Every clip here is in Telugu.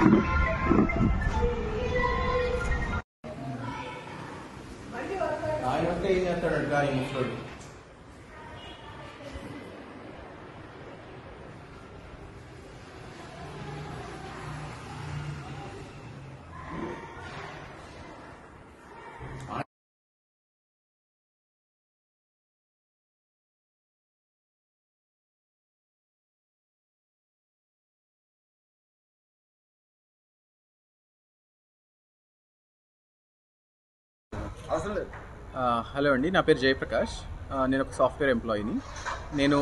ఆయన వస్తే ఏం చేస్తాడు గాలి ముసలోడు. హలో అండి, నా పేరు జయప్రకాష్. నేను ఒక సాఫ్ట్వేర్ ఎంప్లాయీని. నేను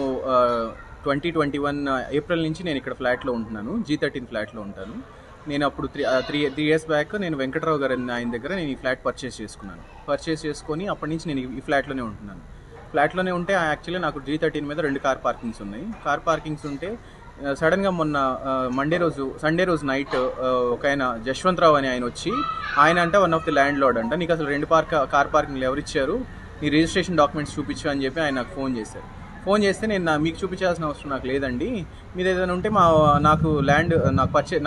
2021 ఏప్రిల్ నుంచి నేను ఇక్కడ ఫ్లాట్లో ఉంటున్నాను, G13 ఫ్లాట్లో ఉంటాను. నేను అప్పుడు త్రీ ఇయర్స్ బ్యాక్ నేను వెంకట్రావు గారు ఆయన దగ్గర నేను ఈ ఫ్లాట్ పర్చేస్ చేసుకొని అప్పటి నుంచి నేను ఈ ఫ్లాట్లోనే ఉంటున్నాను. ఫ్లాట్లోనే ఉంటే యాక్చువల్లీ నాకు G13 మీద 2 కార్ పార్కింగ్స్ ఉన్నాయి. కార్ పార్కింగ్స్ ఉంటే సడన్గా మొన్న సండే రోజు నైట్ ఒక ఆయన జశ్వంతరావు అని ఆయన వచ్చి, ఆయన అంటే one of the land lord అంట, నీకు అసలు 2 కార్ పార్కింగ్లు ఎవరిచ్చారు, నీ రిజిస్ట్రేషన్ డాక్యుమెంట్స్ చూపించు అని చెప్పి ఆయన నాకు ఫోన్ చేశారు. ఫోన్ చేస్తే నేను మీకు చూపించాల్సిన అవసరం నాకు లేదండి, మీద ఏదైనా ఉంటే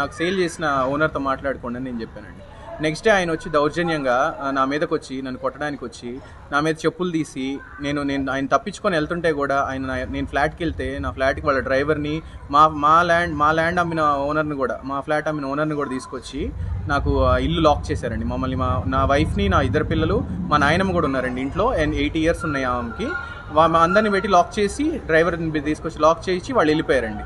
నాకు సేల్ చేసిన ఓనర్తో మాట్లాడుకోండి అని నేను చెప్పానండి. నెక్స్ట్ డే ఆయన వచ్చి దౌర్జన్యంగా నా మీదకి వచ్చి నన్ను కొట్టడానికి వచ్చి నా మీద చెప్పులు తీసి నేను ఆయన తప్పించుకొని వెళ్తుంటే కూడా నేను ఫ్లాట్కి వెళ్తే నా ఫ్లాట్కి వాళ్ళ డ్రైవర్ని మా ల్యాండ్ అమ్మిన ఓనర్ని కూడా మా ఫ్లాట్ అమ్మిన ఓనర్ని కూడా తీసుకొచ్చి నాకు ఇల్లు లాక్ చేశారండి. మమ్మల్ని నా వైఫ్ని, నా 2 పిల్లలు, మా నాయనమ్మ కూడా ఉన్నారండి ఇంట్లో, 8 ఇయర్స్ ఉన్నాయి ఆమెకి. అందరిని పెట్టి లాక్ చేసి డ్రైవర్ని తీసుకొచ్చి లాక్ చేసి వాళ్ళు వెళ్ళిపోయారండి.